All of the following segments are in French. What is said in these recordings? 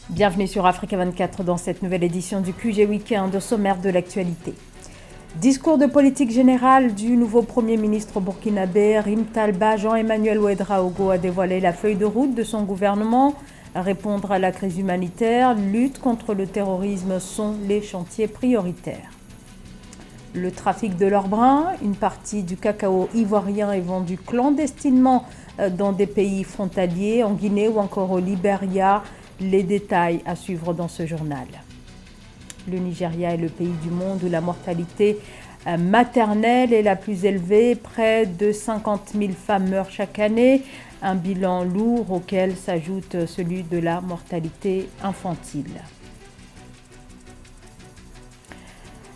Bienvenue sur Africa 24 dans cette nouvelle édition du QG Weekend, au sommaire de l'actualité. Discours de politique générale du nouveau Premier ministre burkinabé, Rim Talba. Jean-Emmanuel Ouedraogo a dévoilé la feuille de route de son gouvernement. Répondre à la crise humanitaire, lutte contre le terrorisme sont les chantiers prioritaires. Le trafic de l'or brun, une partie du cacao ivoirien est vendue clandestinement dans des pays frontaliers, en Guinée ou encore au Libéria. Les détails à suivre dans ce journal. Le Nigeria est le pays du monde où la mortalité maternelle est la plus élevée. Près de 50 000 femmes meurent chaque année. Un bilan lourd auquel s'ajoute celui de la mortalité infantile.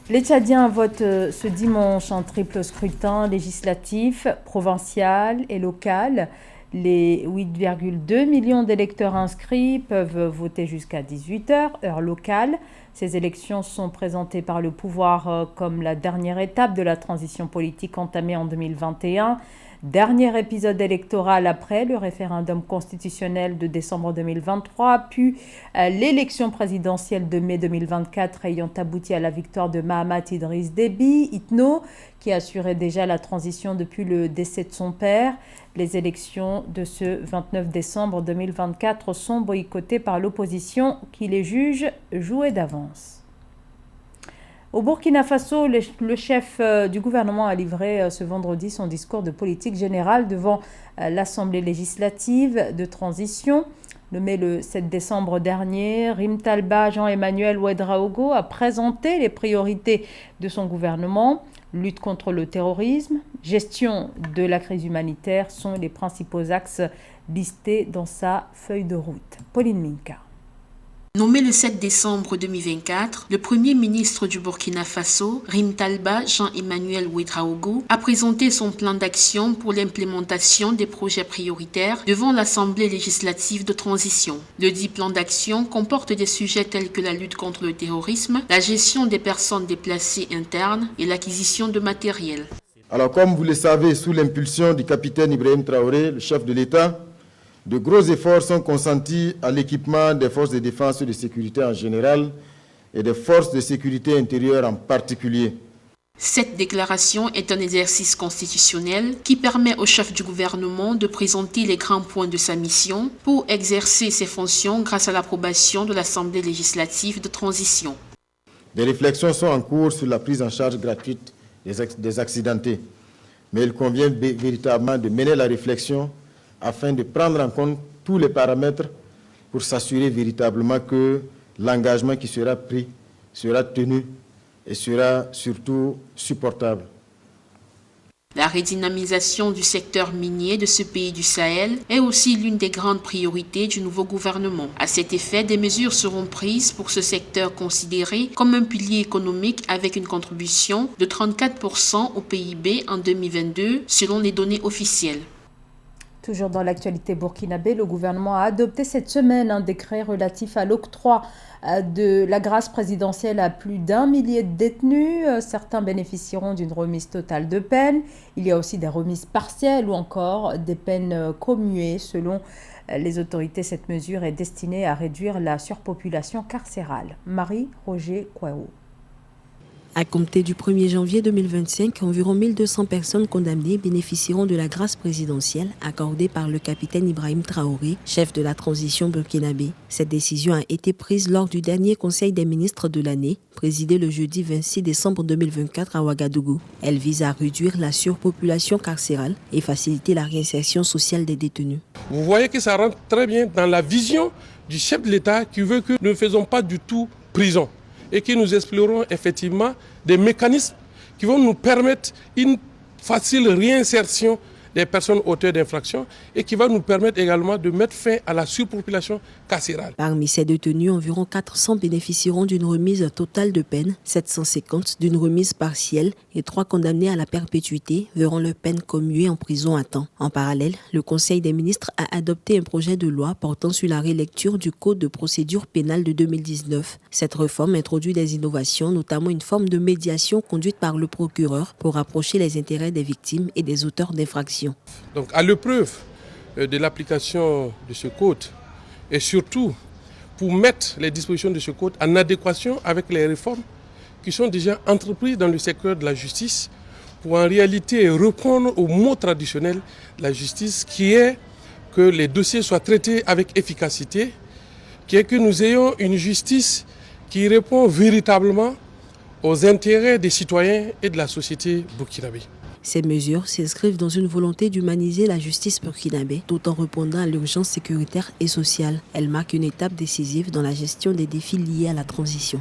Les Tchadiens votent ce dimanche en triple scrutin législatif, provincial et local. Les 8,2 millions d'électeurs inscrits peuvent voter jusqu'à 18h, heure locale. Ces élections sont présentées par le pouvoir comme la dernière étape de la transition politique entamée en 2021. Dernier épisode électoral après le référendum constitutionnel de décembre 2023, puis l'élection présidentielle de mai 2024 ayant abouti à la victoire de Mahamat Idriss Déby, Itno, qui assurait déjà la transition depuis le décès de son père. Les élections de ce 29 décembre 2024 sont boycottées par l'opposition qui les juge jouées d'avance. Au Burkina Faso, le chef du gouvernement a livré ce vendredi son discours de politique générale devant l'Assemblée législative de transition. Nommé le 7 décembre dernier, Rim Talba Jean-Emmanuel Ouedraogo a présenté les priorités de son gouvernement. Lutte contre le terrorisme, gestion de la crise humanitaire sont les principaux axes listés dans sa feuille de route. Pauline Minka. Nommé le 7 décembre 2024, le Premier ministre du Burkina Faso, Rim Talba Jean-Emmanuel Ouedraogo, a présenté son plan d'action pour l'implémentation des projets prioritaires devant l'Assemblée législative de transition. Le dit plan d'action comporte des sujets tels que la lutte contre le terrorisme, la gestion des personnes déplacées internes et l'acquisition de matériel. Alors, comme vous le savez, sous l'impulsion du capitaine Ibrahim Traoré, le chef de l'État, de gros efforts sont consentis à l'équipement des forces de défense et de sécurité en général et des forces de sécurité intérieure en particulier. Cette déclaration est un exercice constitutionnel qui permet au chef du gouvernement de présenter les grands points de sa mission pour exercer ses fonctions grâce à l'approbation de l'Assemblée législative de transition. Des réflexions sont en cours sur la prise en charge gratuite des accidentés, mais il convient véritablement de mener la réflexion afin de prendre en compte tous les paramètres pour s'assurer véritablement que l'engagement qui sera pris sera tenu et sera surtout supportable. La redynamisation du secteur minier de ce pays du Sahel est aussi l'une des grandes priorités du nouveau gouvernement. À cet effet, des mesures seront prises pour ce secteur considéré comme un pilier économique avec une contribution de 34% au PIB en 2022 selon les données officielles. Toujours dans l'actualité burkinabé, le gouvernement a adopté cette semaine un décret relatif à l'octroi de la grâce présidentielle à plus d'1 millier de détenus. Certains bénéficieront d'une remise totale de peine. Il y a aussi des remises partielles ou encore des peines commuées. Selon les autorités, cette mesure est destinée à réduire la surpopulation carcérale. Marie-Roger Kouaou. À compter du 1er janvier 2025, environ 1200 personnes condamnées bénéficieront de la grâce présidentielle accordée par le capitaine Ibrahim Traoré, chef de la transition burkinabé. Cette décision a été prise lors du dernier Conseil des ministres de l'année, présidé le jeudi 26 décembre 2024 à Ouagadougou. Elle vise à réduire la surpopulation carcérale et faciliter la réinsertion sociale des détenus. Vous voyez que ça rentre très bien dans la vision du chef de l'État qui veut que nous ne faisons pas du tout prison, et que nous explorons effectivement des mécanismes qui vont nous permettre une facile réinsertion des personnes auteurs d'infractions et qui va nous permettre également de mettre fin à la surpopulation carcérale. Parmi ces détenus, environ 400 bénéficieront d'une remise totale de peine, 750 d'une remise partielle et 3 condamnés à la perpétuité verront leur peine commuée en prison à temps. En parallèle, le Conseil des ministres a adopté un projet de loi portant sur la relecture du Code de procédure pénale de 2019. Cette réforme introduit des innovations, notamment une forme de médiation conduite par le procureur pour rapprocher les intérêts des victimes et des auteurs d'infractions. Donc, à l'épreuve de l'application de ce code et surtout pour mettre les dispositions de ce code en adéquation avec les réformes qui sont déjà entreprises dans le secteur de la justice pour en réalité répondre au mot traditionnel de la justice qui est que les dossiers soient traités avec efficacité, qui est que nous ayons une justice qui répond véritablement aux intérêts des citoyens et de la société burkinabé. Ces mesures s'inscrivent dans une volonté d'humaniser la justice burkinabé tout en répondant à l'urgence sécuritaire et sociale. Elles marquent une étape décisive dans la gestion des défis liés à la transition.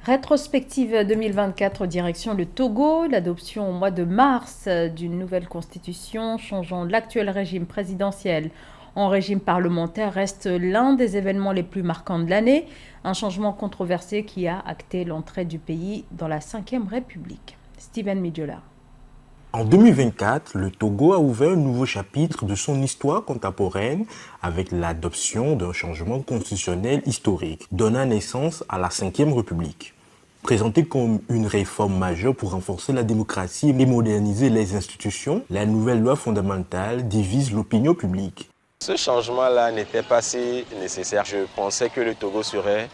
Rétrospective 2024 direction le Togo, l'adoption au mois de mars d'une nouvelle constitution changeant l'actuel régime présidentiel en régime parlementaire reste l'un des événements les plus marquants de l'année, un changement controversé qui a acté l'entrée du pays dans la 5e République. Steven Midjola. En 2024, le Togo a ouvert un nouveau chapitre de son histoire contemporaine avec l'adoption d'un changement constitutionnel historique, donnant naissance à la 5e République. Présentée comme une réforme majeure pour renforcer la démocratie et moderniser les institutions, la nouvelle loi fondamentale divise l'opinion publique. Ce changement-là n'était pas si nécessaire. Je pensais que le Togo serait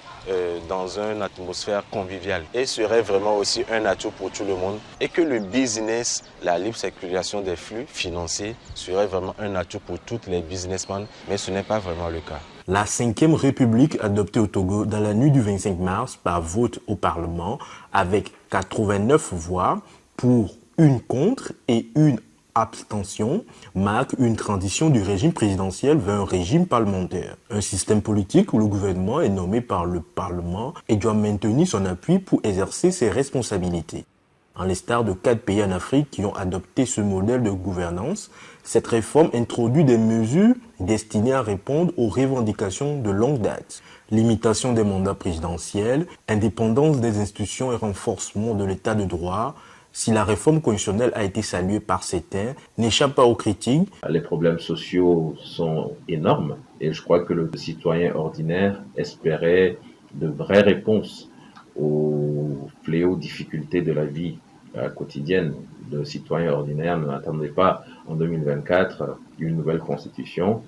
dans une atmosphère conviviale et serait vraiment aussi un atout pour tout le monde et que le business, la libre circulation des flux financiers serait vraiment un atout pour toutes les businessmen, mais ce n'est pas vraiment le cas. La 5e République adoptée au Togo dans la nuit du 25 mars par vote au Parlement avec 89 voix pour, une contre et une abstention marque une transition du régime présidentiel vers un régime parlementaire. Un système politique où le gouvernement est nommé par le Parlement et doit maintenir son appui pour exercer ses responsabilités. En l'instar de 4 pays en Afrique qui ont adopté ce modèle de gouvernance, cette réforme introduit des mesures destinées à répondre aux revendications de longue date. Limitation des mandats présidentiels, indépendance des institutions et renforcement de l'état de droit. Si la réforme constitutionnelle a été saluée par certains, n'échappe pas aux critiques. Les problèmes sociaux sont énormes et je crois que le citoyen ordinaire espérait de vraies réponses aux fléaux, difficultés de la vie quotidienne. Le citoyen ordinaire n'attendait pas en 2024 une nouvelle constitution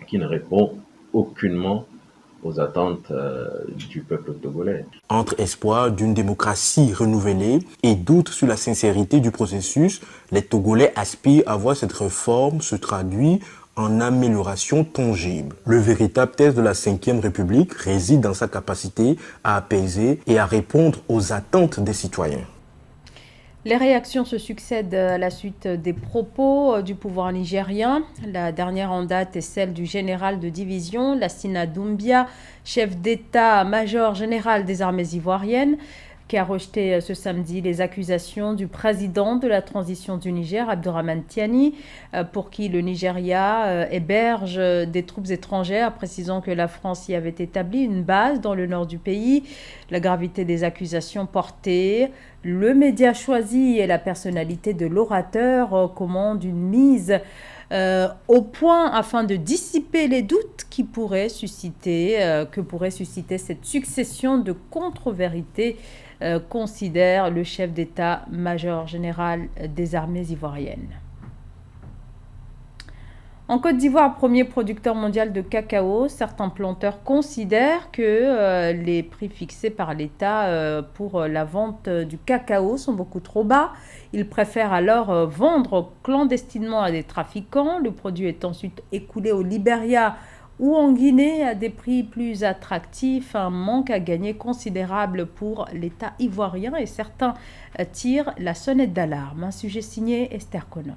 qui ne répond aucunement aux attentes du peuple togolais. Entre espoir d'une démocratie renouvelée et doute sur la sincérité du processus, les Togolais aspirent à voir cette réforme se traduire en amélioration tangible. Le véritable test de la 5e République réside dans sa capacité à apaiser et à répondre aux attentes des citoyens. Les réactions se succèdent à la suite des propos du pouvoir nigérien. La dernière en date est celle du général de division, Lassina Doumbia, chef d'état-major général des armées ivoiriennes, qui a rejeté ce samedi les accusations du président de la transition du Niger, Abdourahmane Tiani, pour qui le Nigeria héberge des troupes étrangères, précisant que la France y avait établi une base dans le nord du pays. La gravité des accusations portées, le média choisi et la personnalité de l'orateur commandent une mise au point afin de dissiper les doutes que pourrait susciter cette succession de contre-vérités, considère le chef d'état-major général des armées ivoiriennes. En Côte d'Ivoire, premier producteur mondial de cacao, certains planteurs considèrent que les prix fixés par l'État pour la vente du cacao sont beaucoup trop bas. Ils préfèrent alors vendre clandestinement à des trafiquants. Le produit est ensuite écoulé au Libéria ou en Guinée à des prix plus attractifs. Un manque à gagner considérable pour l'État ivoirien et certains tirent la sonnette d'alarme. Un sujet signé Esther Conan.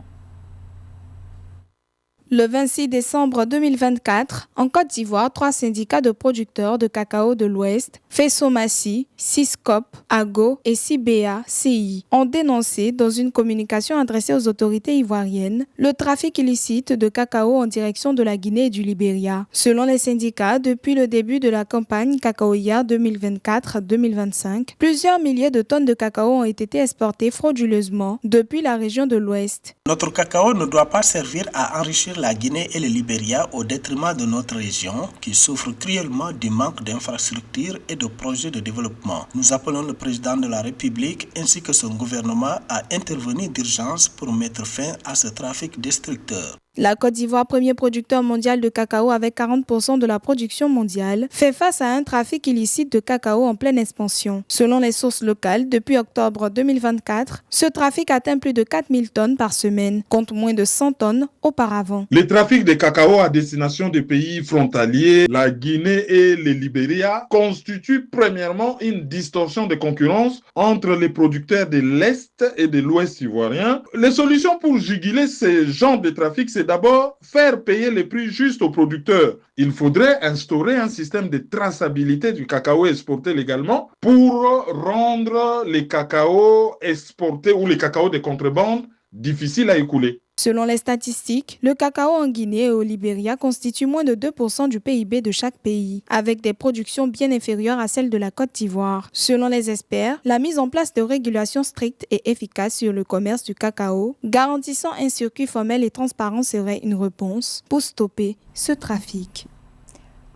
Le 26 décembre 2024, en Côte d'Ivoire, 3 syndicats de producteurs de cacao de l'Ouest, Fessomassi, Siscop, Ago et CBA-CI, ont dénoncé dans une communication adressée aux autorités ivoiriennes le trafic illicite de cacao en direction de la Guinée et du Libéria. Selon les syndicats, depuis le début de la campagne Cacaoya 2024-2025, plusieurs milliers de tonnes de cacao ont été exportées frauduleusement depuis la région de l'Ouest. Notre cacao ne doit pas servir à enrichir la Guinée et le Libéria au détriment de notre région qui souffre cruellement du manque d'infrastructures et de projets de développement. Nous appelons le président de la République ainsi que son gouvernement à intervenir d'urgence pour mettre fin à ce trafic destructeur. La Côte d'Ivoire, premier producteur mondial de cacao avec 40% de la production mondiale, fait face à un trafic illicite de cacao en pleine expansion. Selon les sources locales, depuis octobre 2024, ce trafic atteint plus de 4000 tonnes par semaine, contre moins de 100 tonnes auparavant. Le trafic de cacao à destination des pays frontaliers, la Guinée et le Libéria, constitue premièrement une distorsion de concurrence entre les producteurs de l'Est et de l'Ouest ivoirien. Les solutions pour juguler ce genre de trafic, c'est d'abord faire payer les prix justes aux producteurs. Il faudrait instaurer un système de traçabilité du cacao exporté légalement pour rendre les cacao exportés ou les cacao de contrebande difficiles à écouler. Selon les statistiques, le cacao en Guinée et au Libéria constitue moins de 2% du PIB de chaque pays, avec des productions bien inférieures à celles de la Côte d'Ivoire. Selon les experts, la mise en place de régulations strictes et efficaces sur le commerce du cacao, garantissant un circuit formel et transparent serait une réponse pour stopper ce trafic.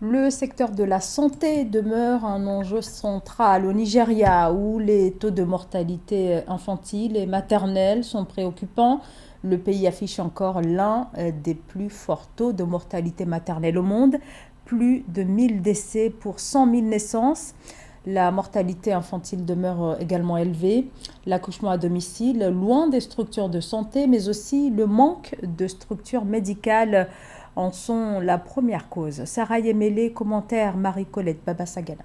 Le secteur de la santé demeure un enjeu central au Nigeria, où les taux de mortalité infantile et maternelle sont préoccupants. Le pays affiche encore l'un des plus forts taux de mortalité maternelle au monde, plus de 1000 décès pour 100 000 naissances. La mortalité infantile demeure également élevée. L'accouchement à domicile, loin des structures de santé, mais aussi le manque de structures médicales en sont la première cause. Sarah Yemele, commentaire Marie-Colette Babasagala.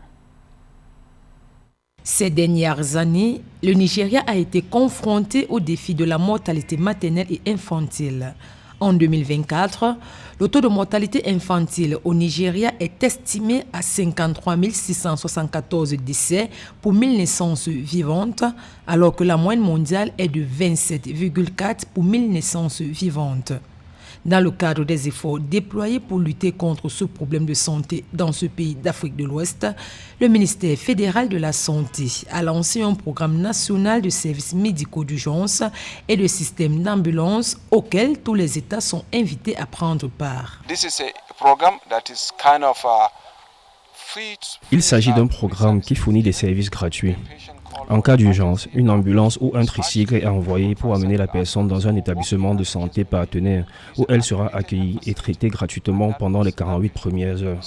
Ces dernières années, le Nigeria a été confronté au défi de la mortalité maternelle et infantile. En 2024, le taux de mortalité infantile au Nigeria est estimé à 53 674 décès pour 1000 naissances vivantes, alors que la moyenne mondiale est de 27,4 pour 1000 naissances vivantes. Dans le cadre des efforts déployés pour lutter contre ce problème de santé dans ce pays d'Afrique de l'Ouest, le ministère fédéral de la Santé a lancé un programme national de services médicaux d'urgence et de systèmes d'ambulance auquel tous les États sont invités à prendre part. Il s'agit d'un programme qui fournit des services gratuits. En cas d'urgence, une ambulance ou un tricycle est envoyé pour amener la personne dans un établissement de santé partenaire où elle sera accueillie et traitée gratuitement pendant les 48 premières heures.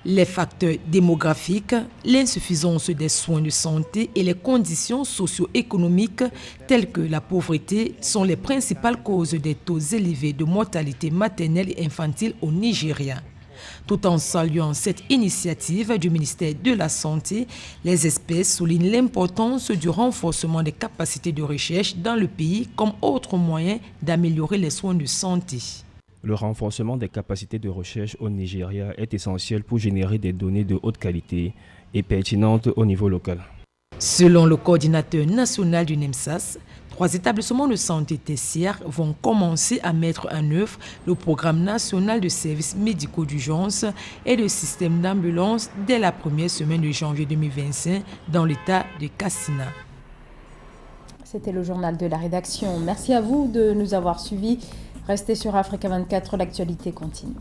Les facteurs démographiques, l'insuffisance des soins de santé et les conditions socio-économiques telles que la pauvreté sont les principales causes des taux élevés de mortalité maternelle et infantile au Nigeria. Tout en saluant cette initiative du ministère de la Santé, les experts soulignent l'importance du renforcement des capacités de recherche dans le pays comme autre moyen d'améliorer les soins de santé. Le renforcement des capacités de recherche au Nigeria est essentiel pour générer des données de haute qualité et pertinentes au niveau local. Selon le coordinateur national du NEMSAS, 3 établissements de santé tertiaires vont commencer à mettre en œuvre le programme national de services médicaux d'urgence et de système d'ambulance dès la première semaine de janvier 2025 dans l'état de Katsina. C'était le journal de la rédaction. Merci à vous de nous avoir suivis. Restez sur Africa 24, l'actualité continue.